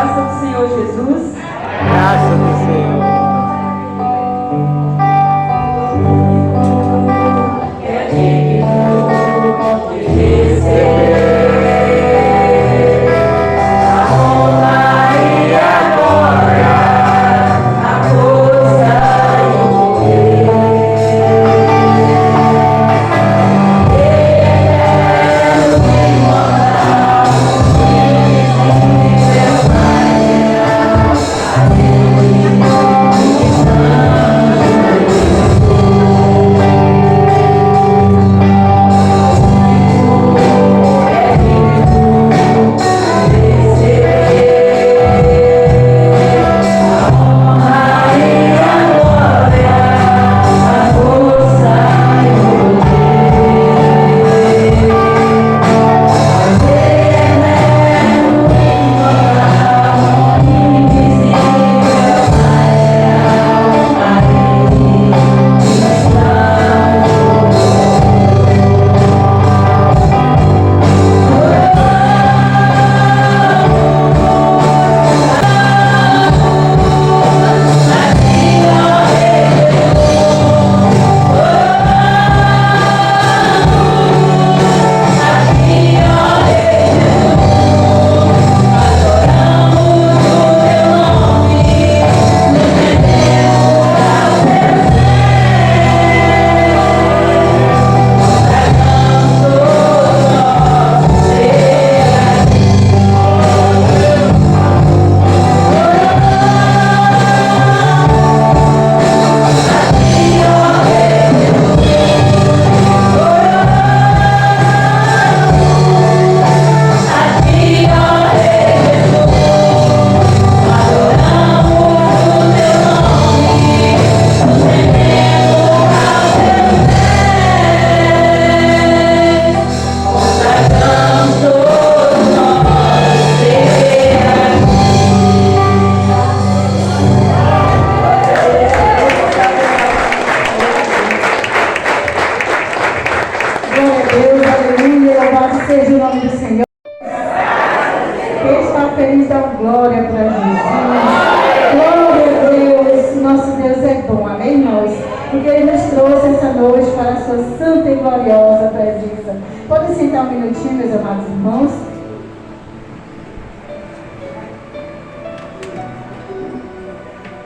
graça do Senhor Jesus. Graça do Senhor. É digno de receber a honra e a glória, a força e o poder.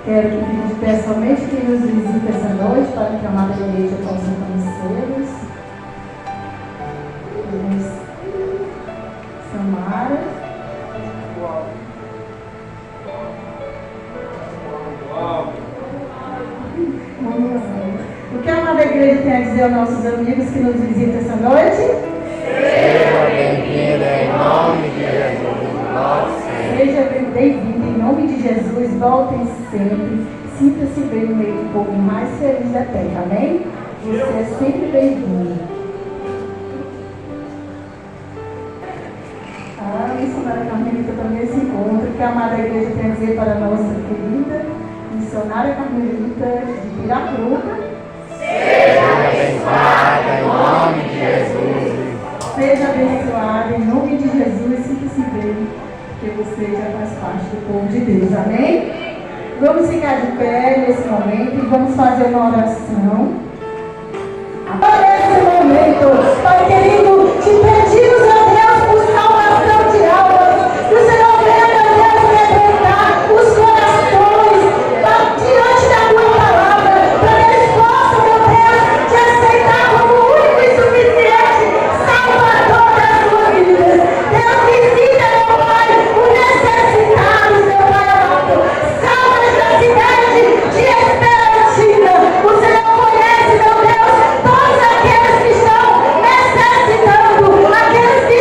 Quero pedir de pé somente quem nos visita essa noite, para que a amada igreja possa conhecê-los. Samara. O que a amada igreja tem a dizer aos nossos amigos que nos visitam essa noite? Seja bem-vinda em nome de Jesus. Nossa. Seja bem-vindo em nome de Jesus. Voltem sempre. Sinta-se bem no meio do povo mais feliz da terra. Amém? Você é sempre bem-vindo. A missionária Carmelita também se encontra. O que a amada igreja tem a dizer para a nossa querida missionária Carmelita de Piracruca? Seja abençoada em nome de Jesus. Seja abençoada em nome de Jesus. Sinta-se bem, porque você já faz parte do povo de Deus. Amém? Vamos ficar de pé nesse momento e vamos fazer uma oração. Agora nesse momento, Pai querido, te pedimos, ó Deus, por salvação de almas. Que o Senhor venha, ó Deus, quebrantar os corações diante da tua palavra, para que eles possam, meu Deus, te aceitar como o único e suficiente Salvador das suas vidas. Deus, visita, meu Pai, os necessitados, meu Pai amado. Salva esta cidade de Esperantina. O Senhor conhece, meu Deus, todos aqueles que estão necessitando, aqueles que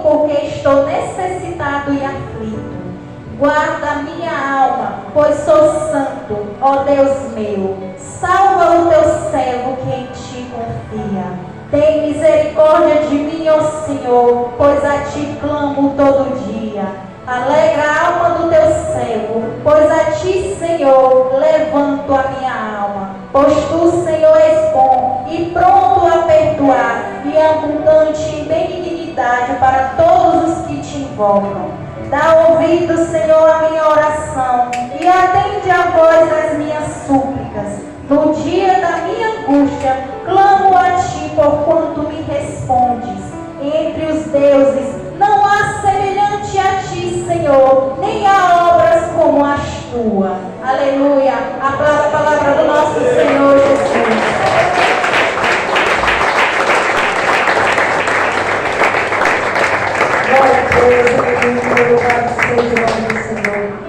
porque estou necessitado e aflito. Guarda minha alma, pois sou santo, ó Deus meu. Salva o teu servo que em ti confia. Tem misericórdia de mim, ó Senhor, pois a ti clamo todo dia. Alegra a alma do teu servo, pois a ti, Senhor, levanto a minha alma. Pois tu, Senhor, és bom e pronto a perdoar e abundante em benignidade para todos os que te invocam. Dá ouvido, Senhor, à minha oração e atende a voz das minhas súplicas. No dia da minha angústia, clamo a ti, porquanto me respondes. Entre os deuses não há semelhante a ti, Senhor, nem há obras como as tuas. Aleluia. Aplauda a palavra do nosso Senhor Jesus. Glória a Deus, louvado seja o nome do Senhor.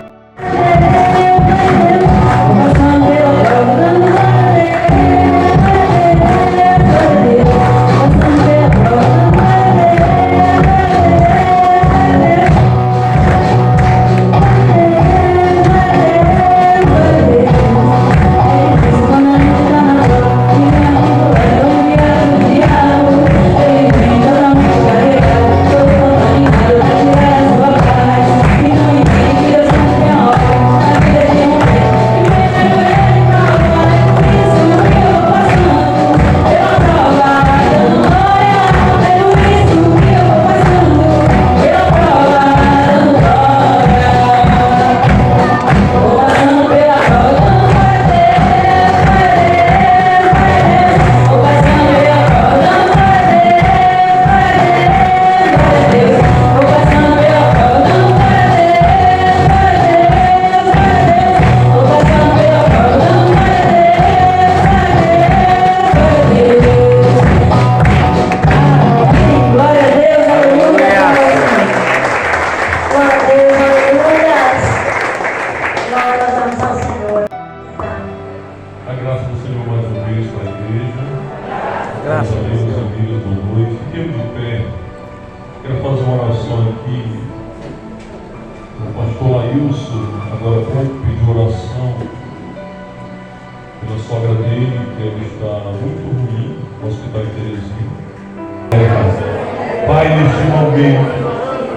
Pai, neste momento,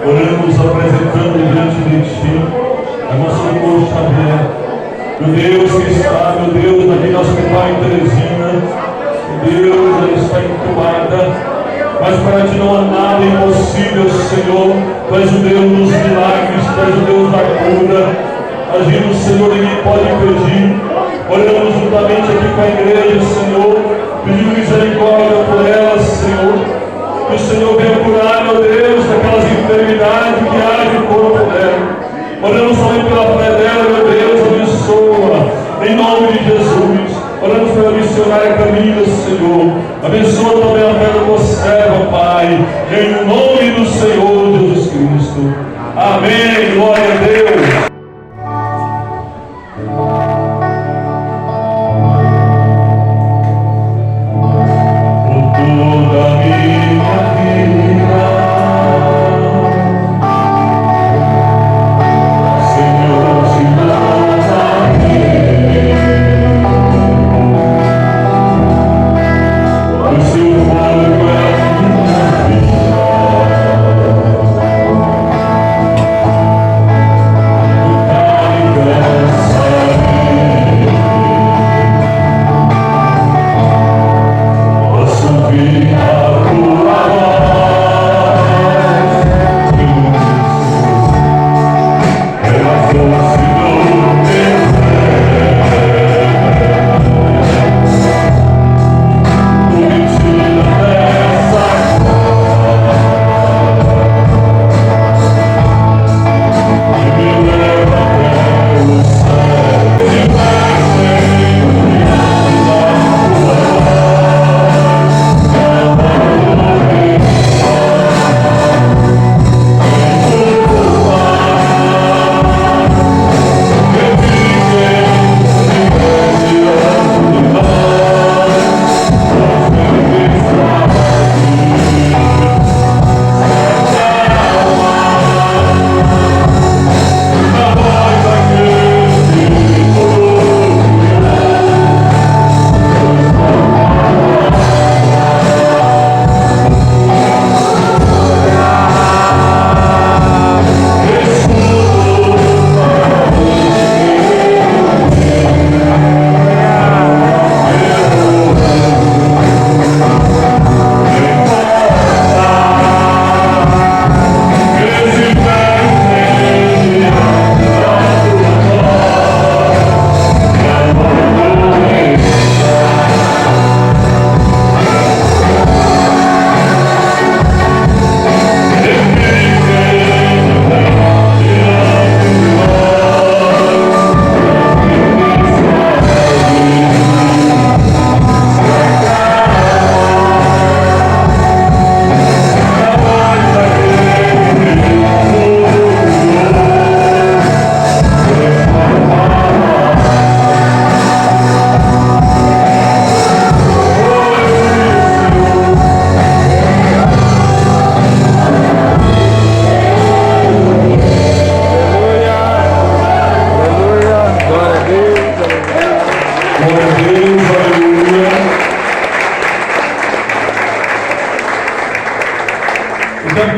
oramos apresentando diante de Ti a nossa irmã Xavier, meu Deus que está, meu Deus, aqui no hospital em Teresina, meu Deus, ela está entubada, mas para Ti não há nada impossível, Senhor. Tu és o Deus dos milagres, Tu és o Deus da cura, agindo, Senhor, ninguém pode impedir. Oramos juntamente aqui com a igreja, Senhor, pedindo misericórdia por ela, Senhor. Que o Senhor venha curar, meu Deus, daquelas enfermidades que há no corpo dela. Oramos também pela fé dela, meu Deus, abençoa, em nome de Jesus. Oramos pela missionária Camila, Senhor. Abençoa também a fé da tua serva, Pai, em nome do Senhor Jesus Cristo. Amém, glória a Deus.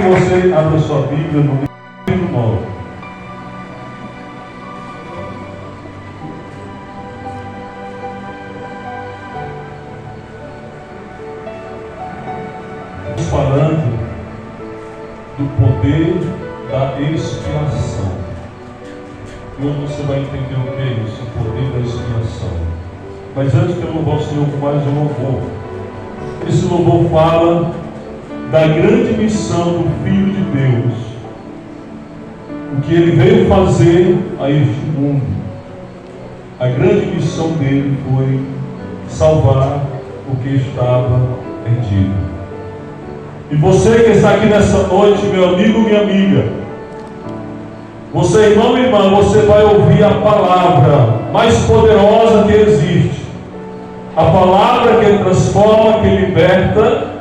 que você abra sua Bíblia no livro 9. Estamos falando do poder da expiação. E hoje você vai entender o que é isso, o poder da expiação. Mas antes que eu louvar o Senhor com mais um louvor, esse louvor fala da grande missão do Filho de Deus, o que ele veio fazer a este mundo. A grande missão dele foi salvar o que estava perdido. E você que está aqui nessa noite, meu amigo, minha amiga, você, irmão e irmã, você vai ouvir a palavra mais poderosa que existe. A palavra que transforma, que liberta,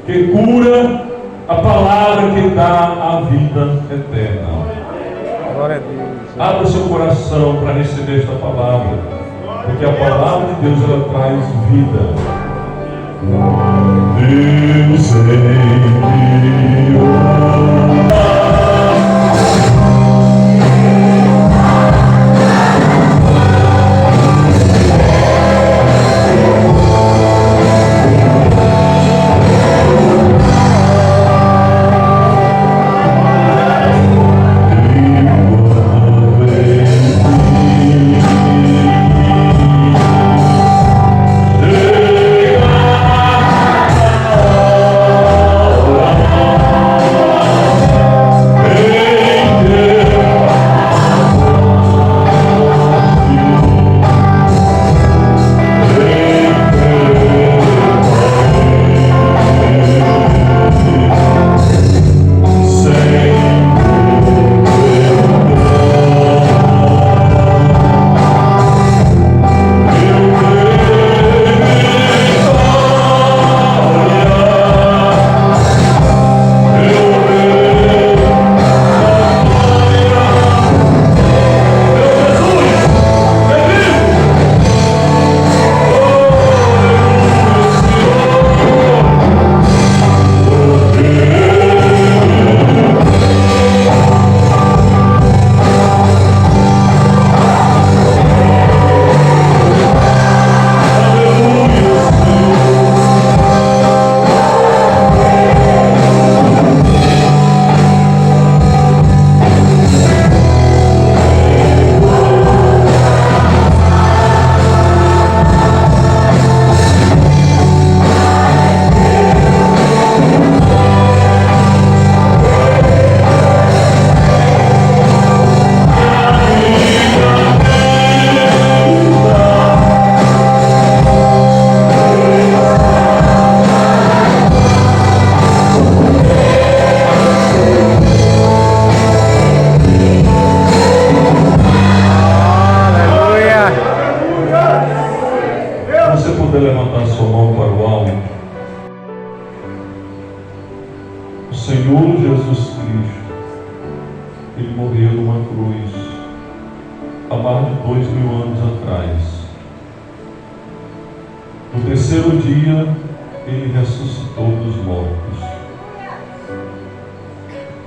que cura, a palavra que dá a vida eterna. Glória a Deus. Abra o seu coração para receber esta palavra, porque a palavra de Deus, ela traz vida. Deus enviou.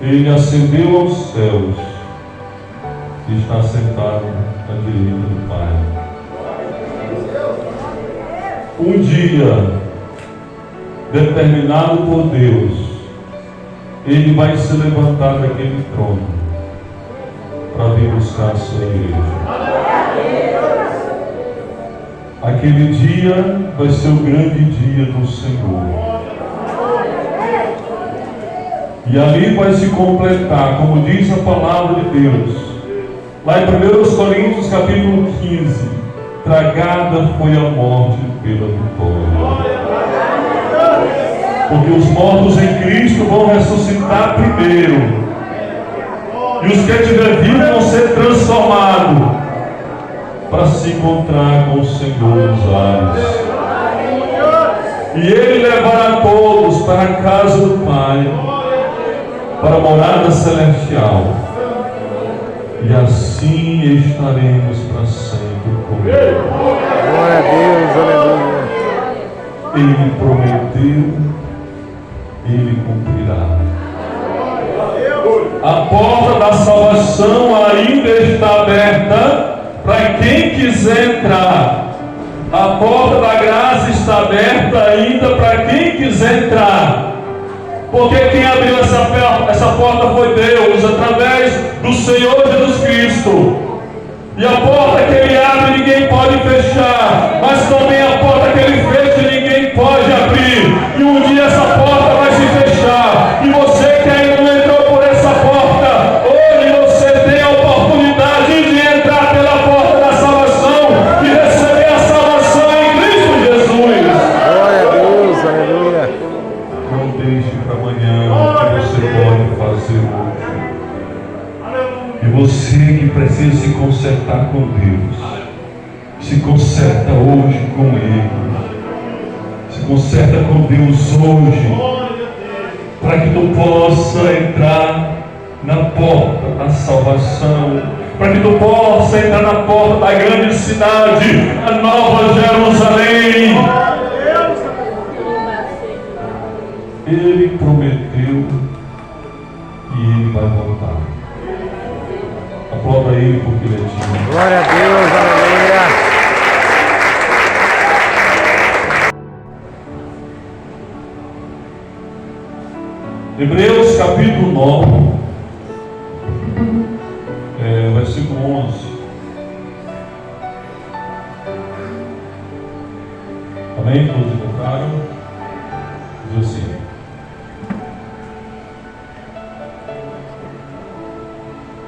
Ele ascendeu aos céus e está sentado à direita do Pai. Um dia, determinado por Deus, ele vai se levantar daquele trono para vir buscar a sua igreja. Aquele dia vai ser o grande dia do Senhor. E ali vai se completar, como diz a palavra de Deus, lá em 1 Coríntios capítulo 15, tragada foi a morte pela vitória. Porque os mortos em Cristo vão ressuscitar primeiro, e os que estiver vivos vão ser transformados para se encontrar com o Senhor dos ares. E Ele levará todos para a casa do Pai, para a morada celestial, e assim estaremos para sempre com Ele. Glória a Deus, aleluia. Ele prometeu, Ele cumprirá. A porta da salvação ainda está aberta para quem quiser entrar. A porta da graça está aberta ainda para quem quiser entrar. Porque quem abriu essa porta foi Deus, através do Senhor Jesus Cristo. E a porta que Ele abre, ninguém pode fechar. Mas também a porta que Ele fecha, ninguém pode abrir. E um dia essa porta vai se fechar. E você que ainda não entrou por essa porta, hoje você tem a oportunidade de entrar pela porta da salvação e receber a salvação em Cristo Jesus. Glória a Deus, aleluia. Não deixe para amanhã o que você pode fazer hoje. E você que precisa se consertar com Deus, se conserta hoje com Ele. Se conserta com Deus hoje, para que tu possa entrar na porta da salvação, para que tu possa entrar na porta da grande cidade, a Nova Jerusalém. Ele prometeu e Ele vai voltar. Aplauda Ele porque Ele é digno. Glória a Deus, aleluia. Hebreus capítulo 9, versículo 11. Amém? Todos encontraram? Diz assim: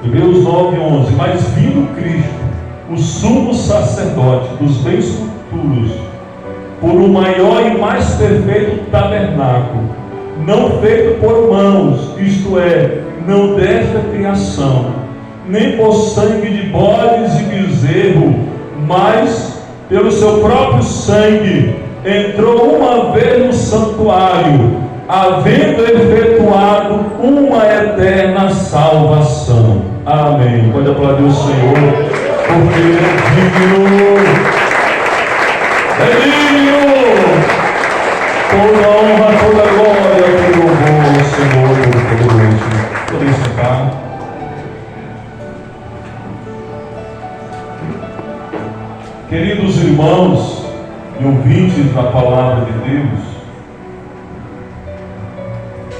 Hebreus 9, 11. Mas vindo Cristo, o sumo sacerdote dos bens futuros, por um maior e mais perfeito tabernáculo, não feito por mãos, isto é, não desta criação, nem por sangue de bodes e bezerro, mas pelo seu próprio sangue, entrou uma vez no santuário, havendo efetuado uma eterna salvação. Amém. Pode aplaudir o Senhor, porque Ele é digno. É digno. Toda honra, toda glória, todo louvor, Senhor, Todo-Poderoso. Podem sentar. Queridos irmãos e ouvintes da palavra de Deus,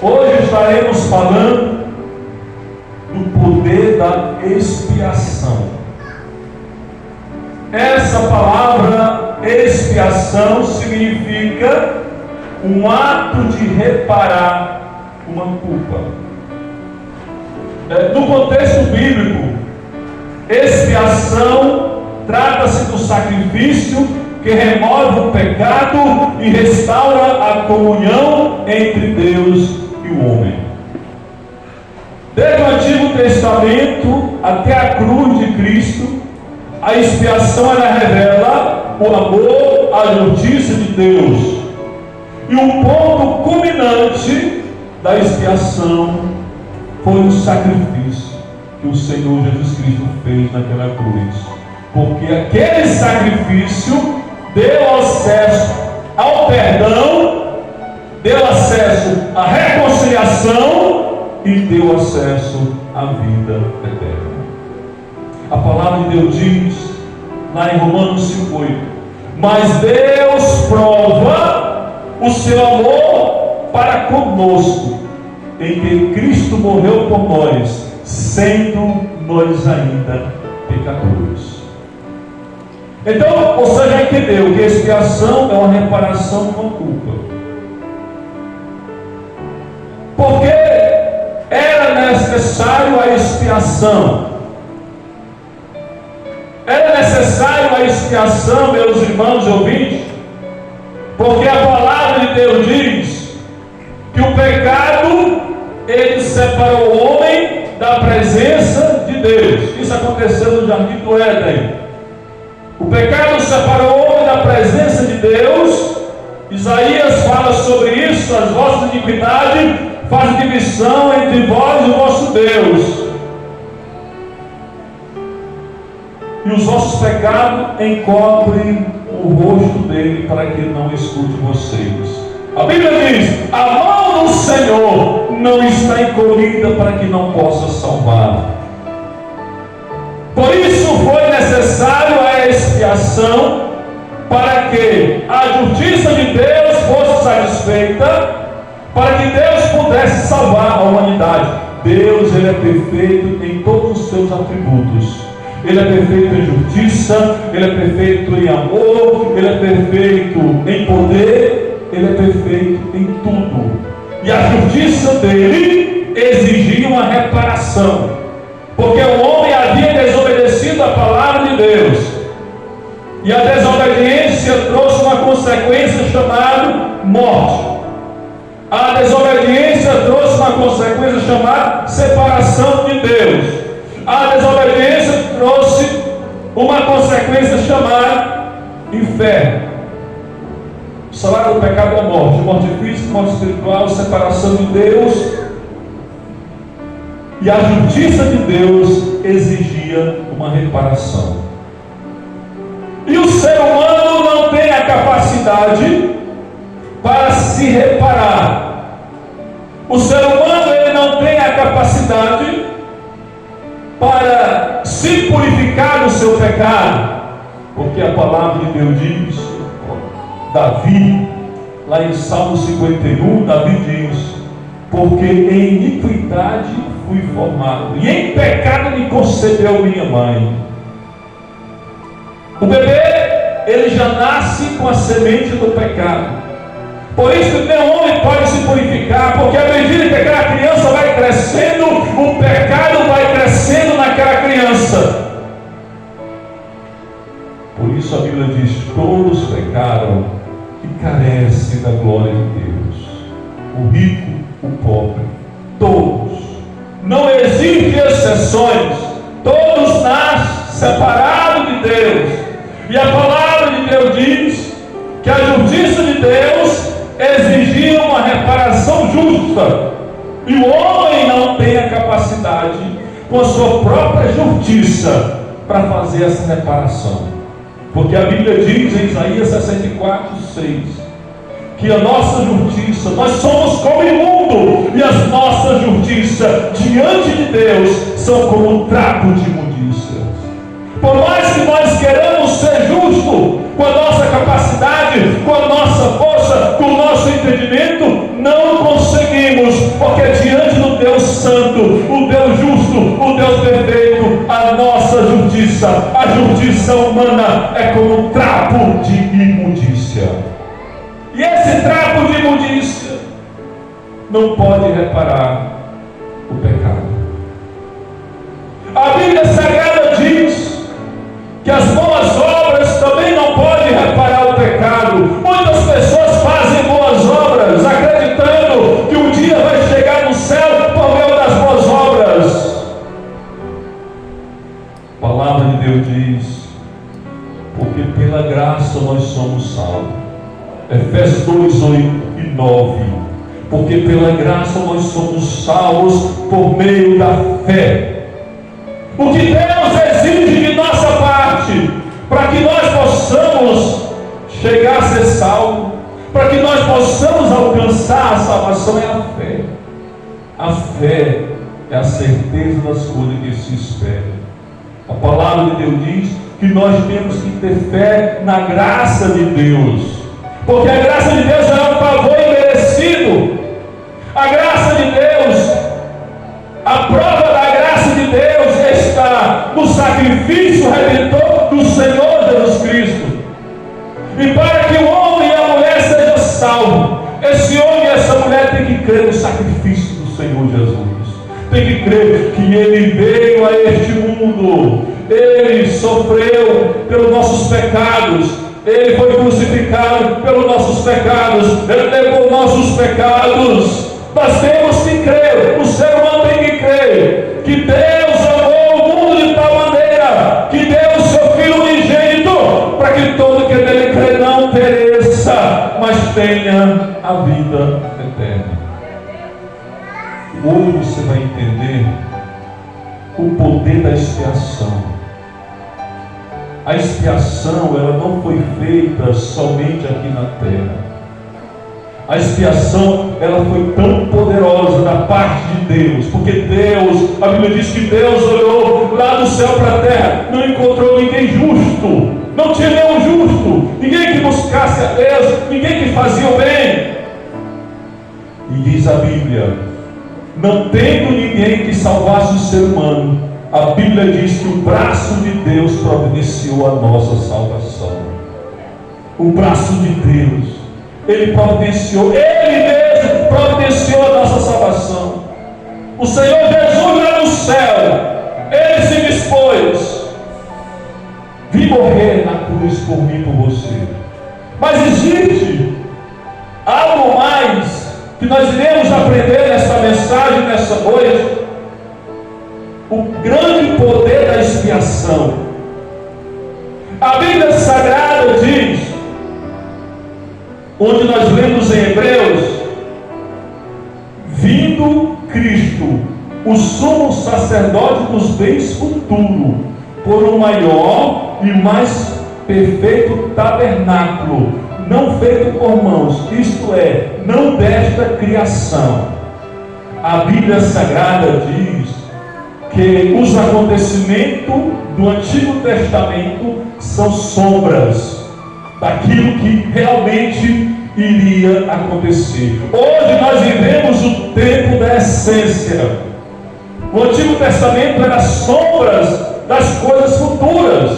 hoje estaremos falando do poder da expiação. Essa palavra expiação significa um ato de reparar uma culpa. No contexto bíblico, expiação trata-se do sacrifício que remove o pecado e restaura a comunhão entre Deus e o homem. Desde o Antigo Testamento até a cruz de Cristo, a expiação ela revela o amor, a justiça de Deus. E o ponto culminante da expiação foi o sacrifício que o Senhor Jesus Cristo fez naquela cruz. Porque aquele sacrifício deu acesso ao perdão, deu acesso à reconciliação e deu acesso à vida eterna. A palavra de Deus diz, lá em Romanos 5,8: mas Deus prova o seu amor para conosco, em que Cristo morreu por nós, sendo nós ainda pecadores. Então, você já entendeu que a expiação é uma reparação de uma culpa. Porque era necessário a expiação. Era necessário a expiação, meus irmãos e ouvintes, porque a palavra de Deus diz que o pecado, ele separou o homem da presença de Deus. Isso aconteceu no jardim do Éden. O pecado separou o homem da presença de Deus. Isaías fala sobre isso: as vossas iniquidades fazem divisão entre vós e o vosso Deus, e os vossos pecados encobrem o rosto dele para que ele não escute vocês. A Bíblia diz: a mão do Senhor não está encolhida para que não possa salvar. Por isso foi necessário a expiação, para que a justiça de Deus fosse satisfeita, para que Deus pudesse salvar a humanidade. Deus, Ele é perfeito em todos os seus atributos. Ele é perfeito em justiça, Ele é perfeito em amor, Ele é perfeito em poder, Ele é perfeito em tudo. E a justiça dele exigia uma reparação, porque o homem havia desobedecido a palavra de Deus, e a desobediência trouxe uma consequência chamada morte. A desobediência trouxe uma consequência chamada separação de Deus. A desobediência trouxe uma consequência chamada inferno. O salário do pecado é morte física, morte espiritual, separação de Deus. E a justiça de Deus exigia uma reparação. E o ser humano não tem a capacidade para se reparar. O ser humano, ele não tem a capacidade para se purificar do seu pecado, porque a palavra de Deus diz, Davi, lá em Salmo 51, Davi diz: porque em iniquidade fui formado, e em pecado me concebeu minha mãe. O bebê, ele já nasce com a semente do pecado. Por isso que nenhum homem pode se purificar, porque à medida que aquela criança vai crescendo, o pecado vai crescendo naquela criança. Por isso a Bíblia diz: todos pecaram e carecem da glória de Deus. O rico, o pobre, todos. Não existem exceções. Todos nascem separados de Deus. E a palavra de Deus diz que a justiça de Deus exigia uma reparação justa, e o homem não tem a capacidade, com a sua própria justiça, para fazer essa reparação, porque a Bíblia diz em Isaías 64:6 que a nossa justiça, nós somos como imundo, e as nossas justiças diante de Deus são como um trapo de imundícia. Por mais que nós queramos ser justos, com a nossa capacidade, com a nossa força, com o nosso entendimento, não conseguimos, porque diante do Deus Santo, o Deus justo, o Deus perfeito, a nossa justiça, a justiça humana é como um trapo de imundícia. E esse trapo de imundícia não pode reparar o pecado. A Bíblia Sagrada diz que as boas obras também não podem reparar o pecado. Muitas pessoas fazem boas obras, acreditando que um dia vai chegar no céu por meio das boas obras. A palavra de Deus diz: porque pela graça nós somos salvos. Efésios 2:8 e 9. Porque pela graça nós somos salvos por meio da fé. O que Deus exige de nossa parte, para que nós possamos chegar a ser salvos, para que nós possamos alcançar a salvação, é a fé. A fé é a certeza das coisas que se esperam. A palavra de Deus diz que nós temos que ter fé na graça de Deus, porque a graça de Deus é um favor imerecido. A graça de Deus, a prova da graça de Deus está no sacrifício redentor do Senhor Jesus Cristo. E para que o homem e a mulher sejam salvos, esse homem e essa mulher tem que crer no sacrifício do Senhor Jesus. Tem que crer que Ele veio a este mundo, Ele sofreu pelos nossos pecados, Ele foi crucificado pelos nossos pecados, Ele levou nossos pecados. Nós temos que crer, o ser humano tem que crer que Deus amou o mundo de tal maneira que deu o seu Filho unigênito, para que todo que nele crê não pereça, mas tenha a vida eterna. Hoje você vai entender o poder da expiação. A expiação, ela não foi feita somente aqui na terra. A expiação, ela foi tão poderosa da parte de Deus, porque Deus, a Bíblia diz que Deus olhou lá do céu para a terra, não encontrou ninguém justo, não tinha nenhum justo, ninguém que buscasse a Deus, ninguém que fazia o bem. E diz a Bíblia, não tendo ninguém que salvasse o ser humano, a Bíblia diz que o braço de Deus providenciou a nossa salvação. O braço de Deus, Ele providenciou, Ele mesmo providenciou a nossa salvação. O Senhor Jesus lá no céu, Ele se dispôs, vim morrer na cruz por mim, por você. Mas existe algo mais que nós iremos aprender nessa mensagem, nessa noite. O grande poder da expiação. A Bíblia Sagrada diz, onde nós lemos em Hebreus, vindo Cristo, o sumo sacerdote dos bens futuros, por um maior e mais perfeito tabernáculo, não feito por mãos, isto é, não desta criação. A Bíblia Sagrada diz que os acontecimentos do Antigo Testamento são sombras daquilo que realmente iria acontecer. Hoje nós vivemos o tempo da essência. O Antigo Testamento era sombras das coisas futuras.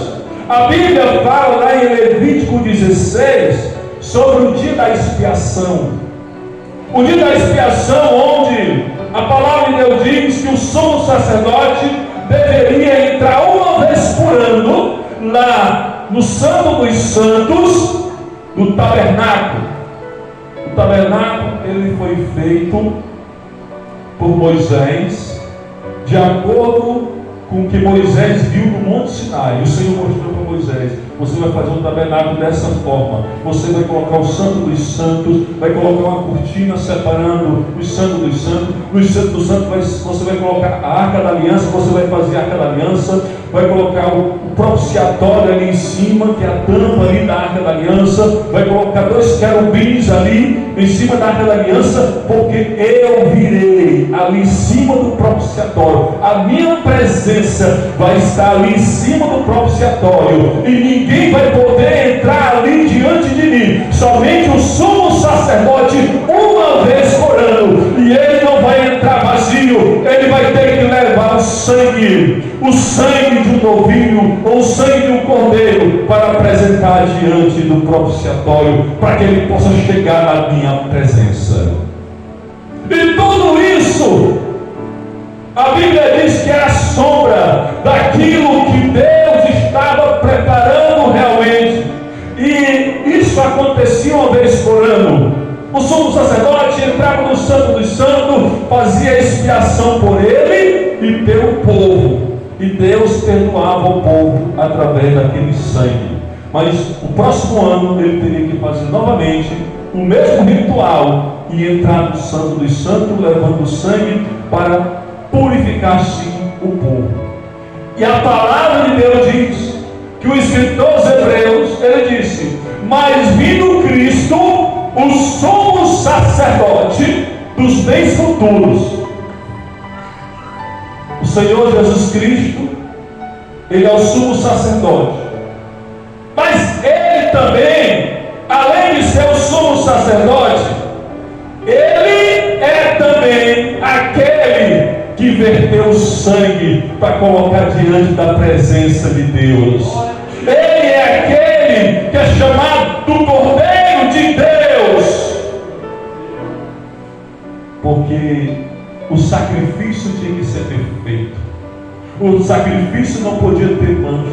A Bíblia fala lá em Levítico 16 sobre o dia da expiação. O dia da expiação, onde a palavra de Deus diz que o sumo sacerdote deveria entrar uma vez por ano lá no Santo dos Santos do tabernáculo. O tabernáculo, ele foi feito por Moisés de acordo com o que Moisés viu no Monte Sinai. O Senhor mostrou para Moisés: você vai fazer um tabernáculo dessa forma, você vai colocar o Santo dos Santos, vai colocar uma cortina separando os Santos dos Santos, nos Santos dos Santos você vai colocar a Arca da Aliança, você vai fazer a Arca da Aliança, vai colocar o propiciatório ali em cima, que é a tampa ali da Arca da Aliança, vai colocar 2 querubins ali em cima da Arca da Aliança, porque eu virei ali em cima do propiciatório, a minha presença vai estar ali em cima do propiciatório, e ninguém vai poder entrar ali diante de mim, somente o sumo sacerdote uma vez por ano, e ele não vai entrar vazio, ele vai ter que levar o sangue de um novilho ou o sangue de um cordeiro para apresentar diante do propiciatório, para que ele possa chegar na minha presença. E tudo isso a Bíblia diz que era sombra daquilo que Deus estava preparando realmente. E isso acontecia uma vez por ano. O sumo sacerdote entrava no Santo dos Santos, fazia expiação por ele e pelo povo. E Deus perdoava o povo através daquele sangue. Mas o próximo ano ele teria que fazer novamente o mesmo ritual e entrar no Santo dos Santos, levando o sangue para purificar sim o povo. E a palavra de Deus diz que o escritor aos Hebreus, ele disse: mas vindo Cristo, o sumo sacerdote dos bens futuros. O Senhor Jesus Cristo, ele é o sumo sacerdote, mas ele também, além de ser o sumo sacerdote, ele é também aquele que verteu o sangue para colocar diante da presença de Deus. Ele é aquele que é chamado do Cordeiro de Deus, porque o sacrifício tinha que ser perfeito. O sacrifício não podia ter mancha.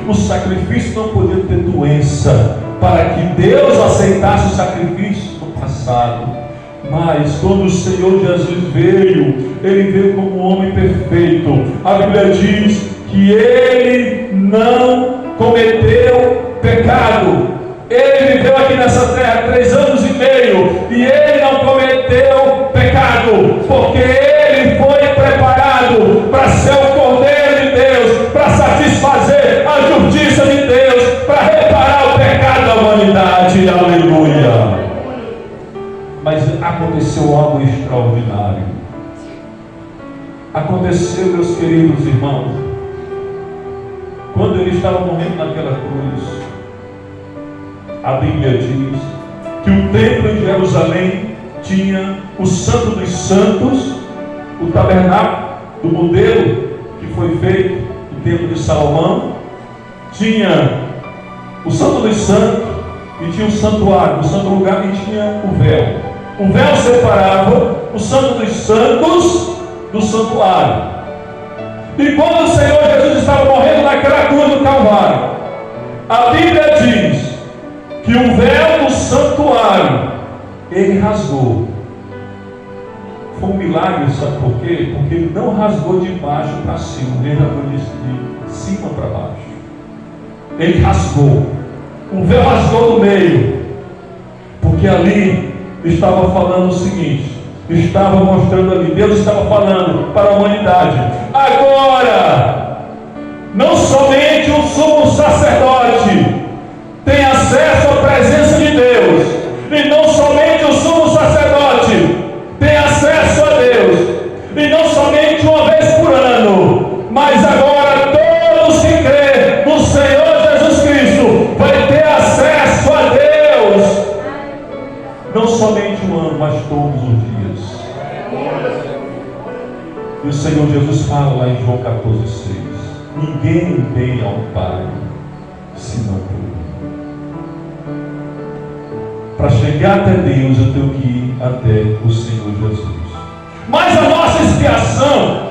O sacrifício não podia ter doença, para que Deus aceitasse o sacrifício no passado. Mas quando o Senhor Jesus veio, ele veio como um homem perfeito. A Bíblia diz que ele não cometeu pecado. Ele viveu aqui nessa terra 3 anos e meio e ele não cometeu pecado, porque ele foi preparado para ser o Cordeiro de Deus, para satisfazer a justiça de Deus, para reparar o pecado da humanidade. Aleluia. aconteceu algo extraordinário. Aconteceu, meus queridos irmãos, quando ele estava morrendo naquela cruz, a Bíblia diz que o templo de Jerusalém tinha o Santo dos Santos, o tabernáculo do modelo que foi feito no templo de Salomão, tinha o Santo dos Santos e tinha o santuário, o santo lugar, e tinha o véu. O véu separava o Santo dos Santos do santuário. E quando o Senhor Jesus estava morrendo naquela cruz do Calvário, a Bíblia diz que o véu do santuário ele rasgou. Foi um milagre, sabe por quê? Porque ele não rasgou de baixo para cima, ele rasgou de cima para baixo. Ele rasgou. O véu rasgou no meio, porque ali estava falando o seguinte, estava mostrando ali, Deus estava falando para a humanidade: agora, não somente o sumo sacerdote tem acesso à presença de Deus, e não somente o sumo sacerdote tem acesso a Deus, e não somente uma vez por ano, mas agora todos que crê no Senhor Jesus Cristo vai ter acesso a Deus, não somente um ano, mas todos os dias. E o Senhor Jesus fala lá em João 14,6: ninguém vem ao Pai senão por mim. Para chegar até Deus eu tenho que ir até o Senhor Jesus. Mas a nossa expiação,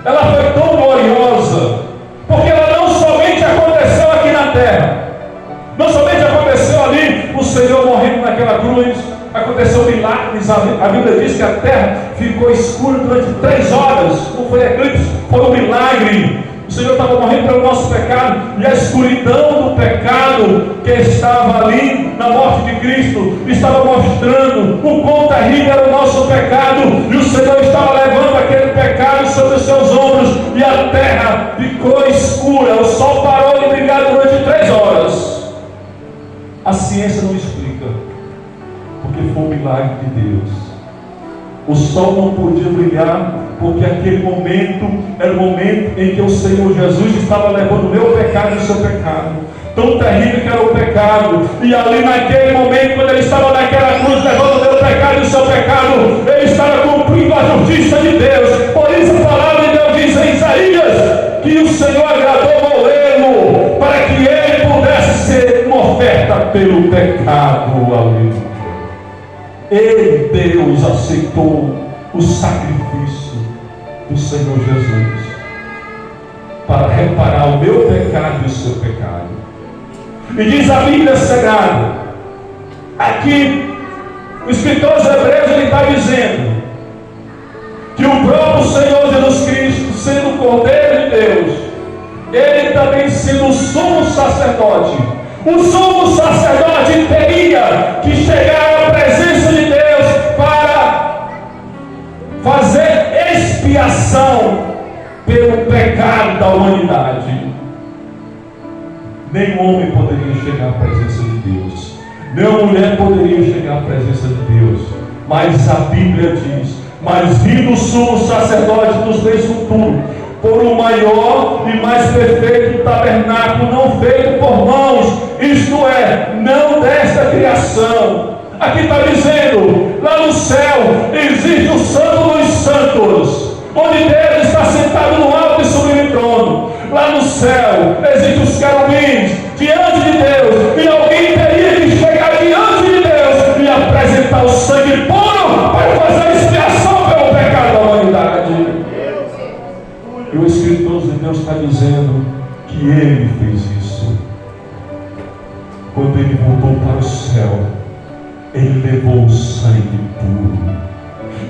ela foi tão gloriosa, porque ela não somente aconteceu aqui na terra, não somente aconteceu ali o Senhor morrendo naquela cruz, aconteceu milagres. A Bíblia diz que a terra ficou escura durante 3 horas, não foi eclipse, foi um milagre. O Senhor estava morrendo pelo nosso pecado, e a escuridão do pecado que estava ali na morte de Cristo estava mostrando o quão terrível era o nosso pecado, e o Senhor estava levando aquele pecado sobre os seus ombros, e a terra ficou escura, o sol parou de brilhar durante 3 horas. A ciência não explica, porque foi um milagre de Deus. O sol não podia brilhar, porque aquele momento era o momento em que o Senhor Jesus estava levando o meu pecado e o seu pecado. Tão terrível que era o pecado. E ali naquele momento, quando ele estava naquela cruz levando o meu pecado e o seu pecado, ele estava cumprindo a justiça de Deus. Por isso a palavra de Deus diz em Isaías que o Senhor agradou moê-lo, para que ele pudesse ser uma oferta pelo pecado. Aleluia. Ele, Deus, aceitou o sacrifício do Senhor Jesus para reparar o meu pecado e o seu pecado. E diz a Bíblia Sagrada, aqui o escritor aos Hebreus, ele está dizendo que o próprio Senhor Jesus Cristo, sendo o Cordeiro de Deus, ele também sendo o sumo sacerdote. O sumo sacerdote teria que chegar à presença de Deus para fazer expiação pelo pecado da humanidade. Nenhum homem poderia chegar à presença de Deus, nenhuma mulher poderia chegar à presença de Deus, mas a Bíblia diz: mas vindo o sumo sacerdote dos bens futuros, por um maior e mais perfeito tabernáculo, não feito por mãos, isto é, não desta criação. Aqui está dizendo, lá no céu existe o Santo dos Santos, onde Deus está sentado no alto e sublime trono. Lá no céu existem os querubins diante de Deus, e alguém teria que chegar diante de Deus e apresentar o sangue puro para fazer a expiação pelo pecado da humanidade. E o escritor de Deus está dizendo que ele fez isso. Quando ele voltou para o céu, ele levou o sangue puro,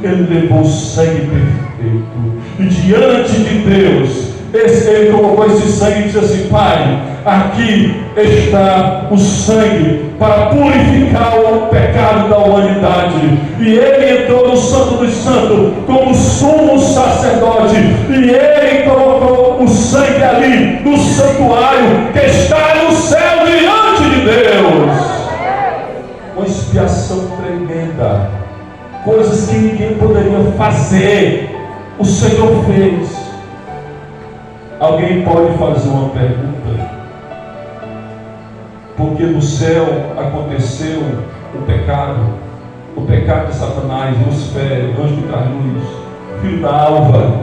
ele levou o sangue perfeito, e diante de Deus, ele colocou esse sangue e disse assim: Pai, aqui está o sangue para purificar o pecado da humanidade. E ele entrou no Santo dos Santos como sumo sacerdote, e ele colocou o sangue ali no santuário que está no céu diante de Deus. Uma expiação tremenda, coisas que ninguém poderia fazer, o Senhor fez. Alguém pode fazer uma pergunta: por que no céu aconteceu o pecado de Satanás, Lucifer, anjo de luz, filho da alva,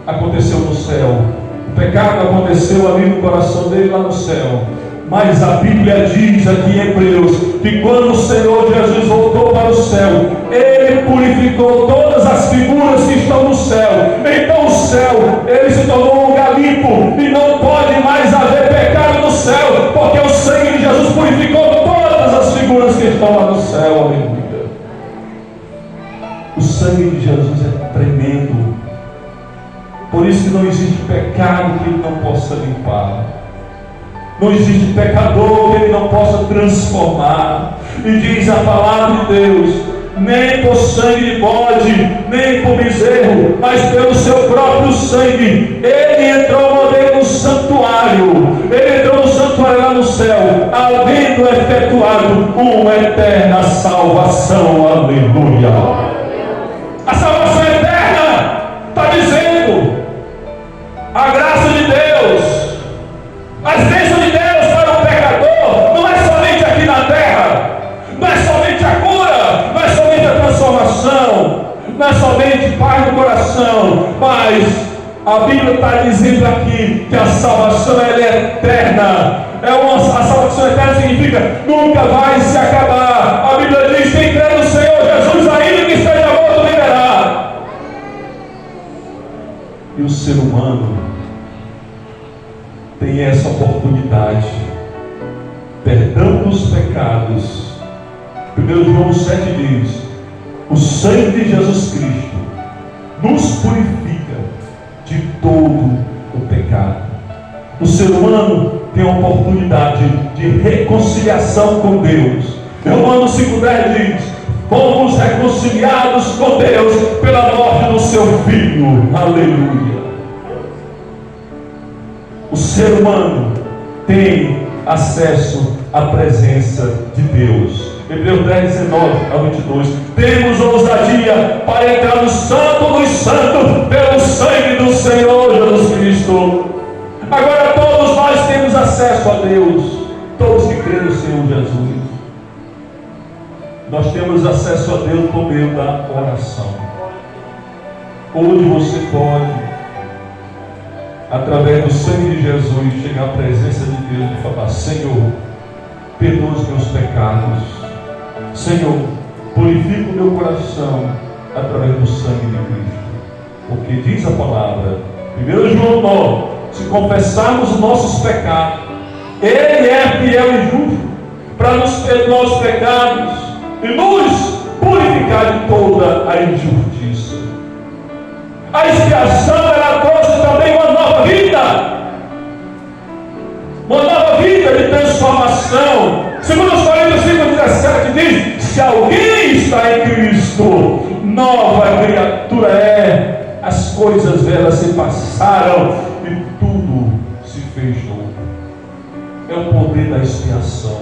aconteceu no céu. O pecado aconteceu ali no coração dele, lá no céu. Mas a Bíblia diz aqui em Hebreus que quando o Senhor Jesus voltou para o céu, Ele purificou todas as figuras que estão no céu. Então o céu, ele se tornou um lugar limpo, e não pode mais haver pecado no céu, porque o sangue de Jesus purificou todas as figuras que estão lá no céu. Aleluia. O sangue de Jesus é tremendo. Por isso que não existe pecado que Ele não possa limpar. Não existe pecador que Ele não possa transformar. E diz a palavra de Deus: nem por sangue de bode, nem por bezerro, mas pelo seu próprio sangue, Ele entrou uma vez no santuário. Ele entrou no santuário lá no céu, havendo efetuado uma eterna salvação. Aleluia. A salvação eterna está dizendo a graça de Deus, as bênçãos de Deus para o pecador. Não é somente aqui na terra, não é somente a cura, não é somente a transformação, não é somente paz no coração, mas a Bíblia está dizendo aqui que a salvação ela é eterna. A salvação eterna significa nunca vai se acabar. A Bíblia diz: quem crê no Senhor Jesus, ainda que esteja morto, viverá. E o ser humano tem essa oportunidade, perdão dos pecados. 1 João 7 diz: o sangue de Jesus Cristo nos purifica de todo o pecado. O ser humano tem a oportunidade de reconciliação com Deus. Romanos 5,10 diz: fomos reconciliados com Deus pela morte do seu Filho. Aleluia. O ser humano tem acesso à presença de Deus. Hebreus 10, 19 a 22. Temos ousadia para entrar no Santo dos Santos pelo sangue do Senhor Jesus Cristo. Agora todos nós temos acesso a Deus, todos que creem no Senhor Jesus. Nós temos acesso a Deus por meio da oração. Onde você pode, através do sangue de Jesus, chegar à presença de Deus e falar: Senhor, perdoa os meus pecados. Senhor, purifica o meu coração através do sangue de Cristo. Porque diz a palavra, 1 João 9, se confessarmos os nossos pecados, Ele é fiel e justo para nos perdoar os pecados e nos purificar de toda a injustiça. A expiação, ela trouxe também uma nova vida. Uma nova vida de transformação. 2 Coríntios 5,17 diz: se alguém está em Cristo, nova criatura é. As coisas velhas se passaram e tudo se fez novo. É o poder da expiação.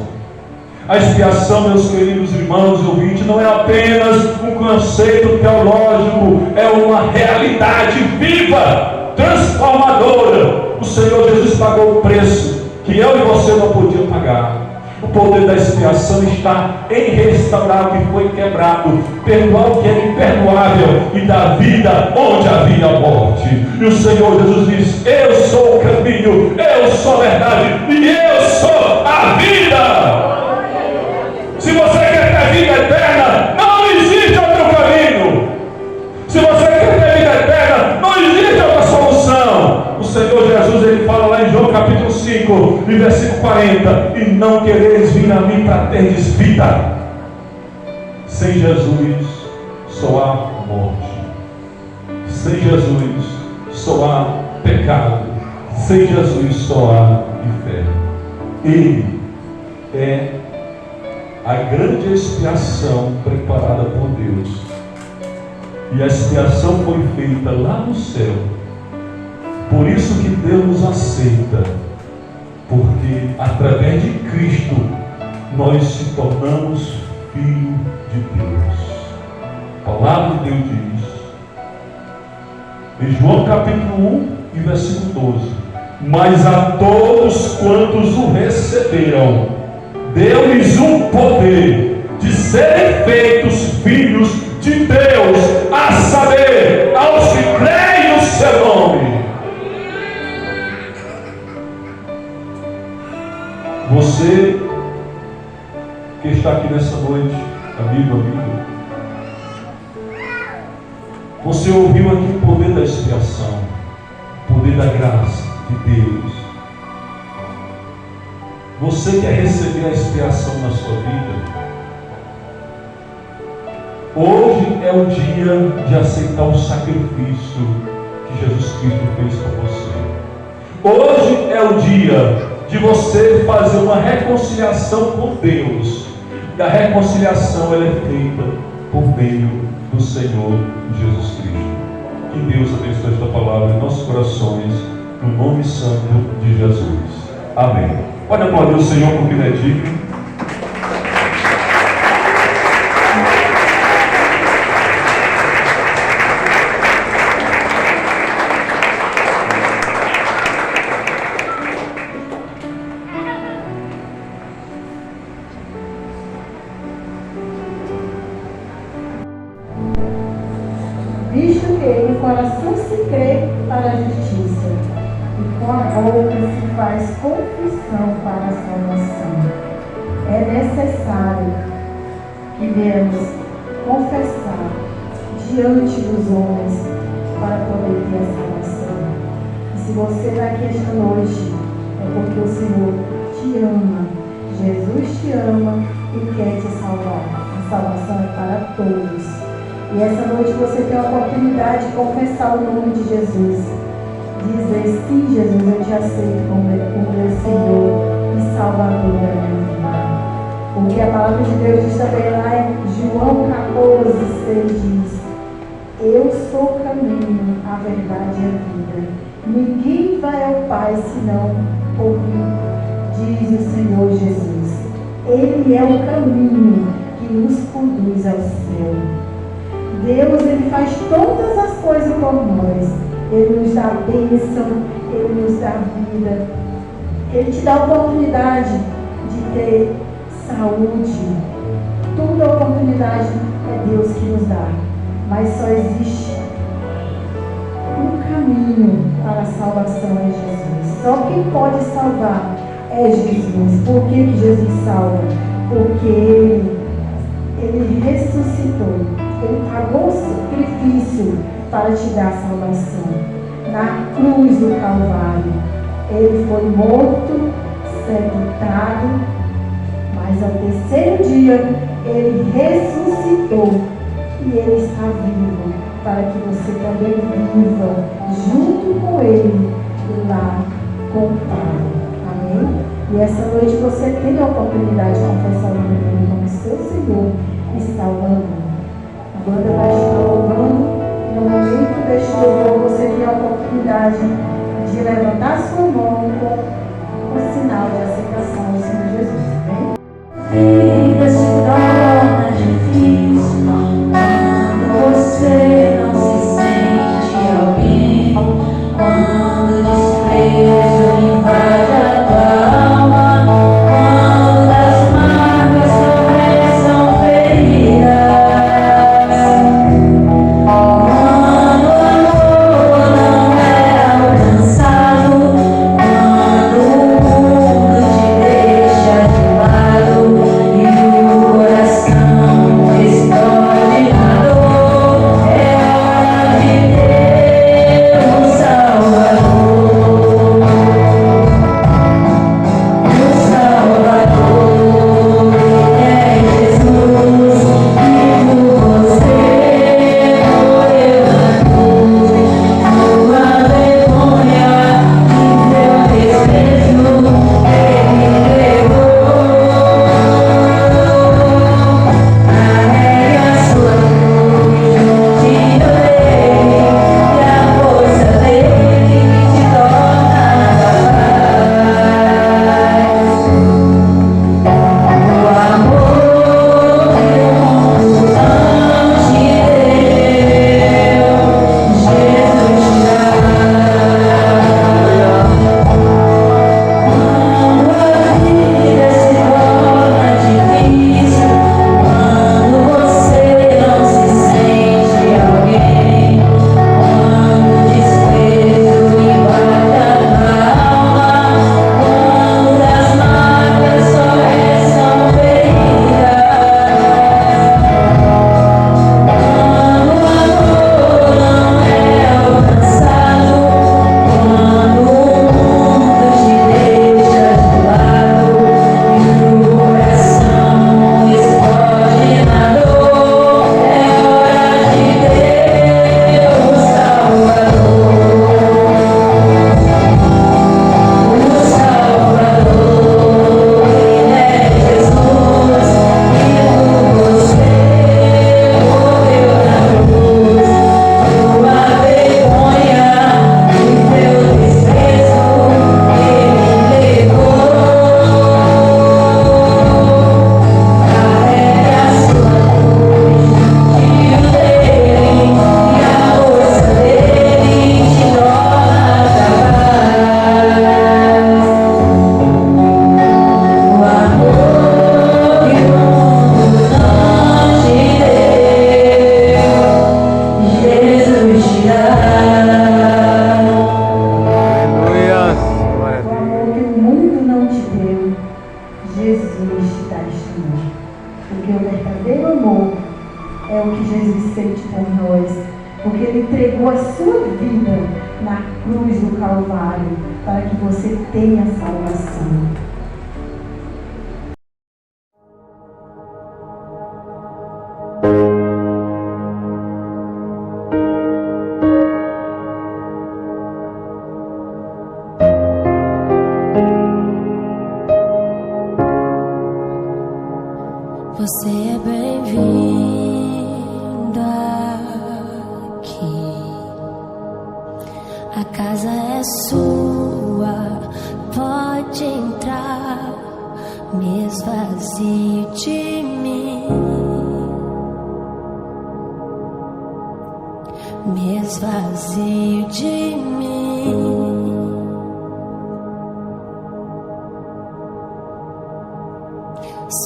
A expiação, meus queridos irmãos e ouvintes, não é apenas um conceito teológico, é uma realidade viva, transformadora. O Senhor Jesus pagou o preço que eu e você não podíamos pagar. O poder da expiação está em restaurar o que foi quebrado, perdoar o que é imperdoável e dar vida onde havia morte. E o Senhor Jesus diz: eu sou o caminho, eu sou a verdade e eu sou a vida. Se você quer ter vida eterna, não existe outro caminho. Se você quer ter vida eterna, não existe outra solução. O Senhor Jesus, Ele fala lá em João capítulo 5, versículo 40: e não quereis vir a mim para terdes vida. Sem Jesus só há morte. Sem Jesus só há pecado. Sem Jesus só há inferno. Ele é a grande expiação preparada por Deus. E a expiação foi feita lá no céu. Por isso que Deus nos aceita, porque através de Cristo nós se tornamos filhos de Deus. A palavra de Deus diz, em João capítulo 1 e versículo 12: mas a todos quantos o receberam, deu-lhes um poder de serem feitos filhos de Deus, a saber, aos que creem no seu nome. Você que está aqui nessa noite, amigo, amiga, você ouviu aqui o poder da expiação, o poder da graça de Deus. Você quer receber a expiação na sua vida? Hoje é o dia de aceitar o sacrifício que Jesus Cristo fez por você. Hoje é o dia de você fazer uma reconciliação com Deus. E a reconciliação ela é feita por meio do Senhor Jesus Cristo. Que Deus abençoe esta palavra em nossos corações, no nome santo de Jesus. Amém. Pode aplaudir o Senhor porque Ele é digno. Visto que o coração se crê para a justiça, e com a boca se faz confissão para a salvação. É necessário que venhamos confessar diante dos homens para poder ter a salvação. E se você está aqui esta noite, é porque o Senhor te ama, Jesus te ama e quer te salvar. A salvação é para todos. E essa noite você tem a oportunidade de confessar o nome de Jesus. Dizer, sim, Jesus, eu te aceito como meu Senhor e Salvador da minha vida. Porque a palavra de Deus diz também lá em João 14:6 diz: eu sou o caminho, a verdade e a vida. Ninguém vai ao Pai senão por mim, diz o Senhor Jesus. Ele é o caminho que nos conduz ao céu. Deus, Ele faz todas as coisas por nós. Ele nos dá bênção, Ele nos dá vida. Ele te dá a oportunidade de ter saúde. Toda oportunidade é Deus que nos dá. Mas só existe um caminho para a salvação, é Jesus. Só quem pode salvar é Jesus. Por que Jesus salva? Porque Ele ressuscitou. Ele pagou o sacrifício para te dar salvação. Na cruz do Calvário, Ele foi morto, sepultado, mas ao terceiro dia, Ele ressuscitou. E Ele está vivo, para que você também viva junto com Ele, lá com o Pai. Amém? E essa noite você tem a oportunidade de confessar o nome dele como seu Senhor e Salvador. A banda vai estar louvando. No momento deste louvor, você tem a oportunidade de levantar sua mão com o sinal de aceitação ao Senhor Jesus. Amém? Vida se torna difícil quando você não se sente alguém, quando o desprezo invade a tua alma, quando as mágoas sobre são feridas. Quando o mundo te deixa na cruz do Calvário, para que você tenha salvação. Você é bem-vindo aqui. A casa é sua, pode entrar. Me esvazie de mim. Me esvazie de mim.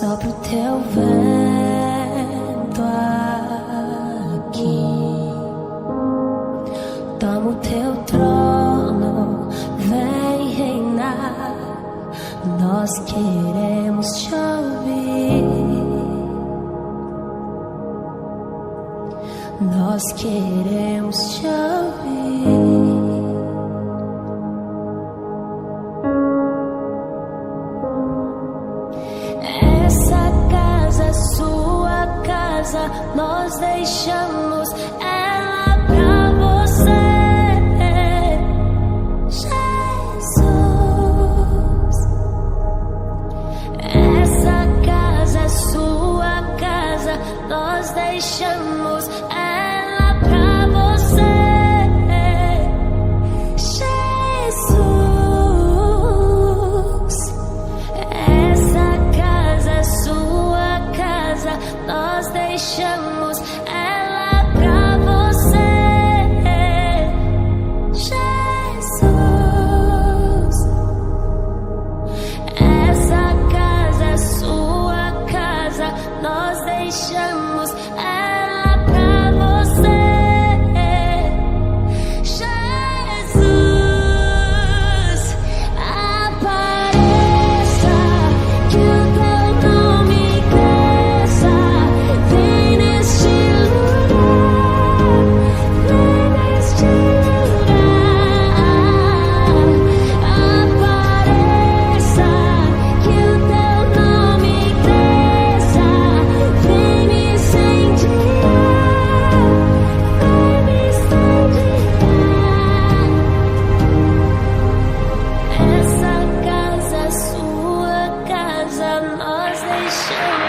Sopra o teu vento aqui. Toma o teu trono, vem reinar. Nós queremos te ouvir. Nós queremos te ouvir. Nós deixamos ela pra você, Jesus. Essa casa é sua casa, nós deixamos ela pra você, Jesus. Essa casa é sua casa, nós deixamos ela pra você, Jesus. Essa casa é sua casa, nós deixamos ela pra você, Jesus. Apareça, que o teu nome cresça. Vem neste lugar, vem neste lugar. Apareça, que o teu nome cresça. Vem me incendiar, vem me incendiar. Essa casa é sua casa, nós deixamos